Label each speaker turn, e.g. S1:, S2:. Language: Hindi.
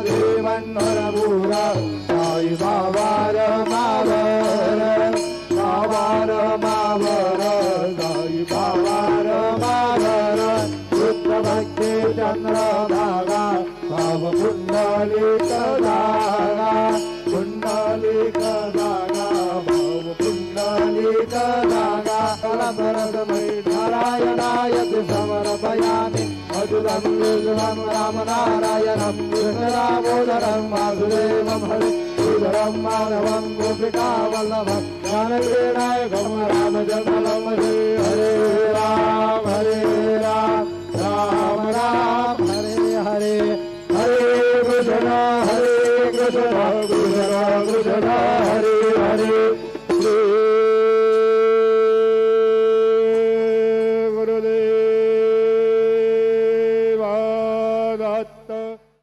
S1: देवन्नरभूरा साई बाबार मावर बाबार मावर साई बाबार मावर रुद्र भक्ति चंद्र धागा भाव कुंडलिक धागा कुंडलिक धागा भाव कुंडलिक धागा कलभरतमयी नारायणाय समर्पयामि अजुलं युजुलं रामनारायणं कृष्णदामोदरं वासुदेवं हरिधरं माधवं गोपिकावल्लभं ज्ञानवीणायकं रामचन्द्रं श्री हरे राम राम राम हरे हरे हरे कृष्ण कृष्ण कृष्ण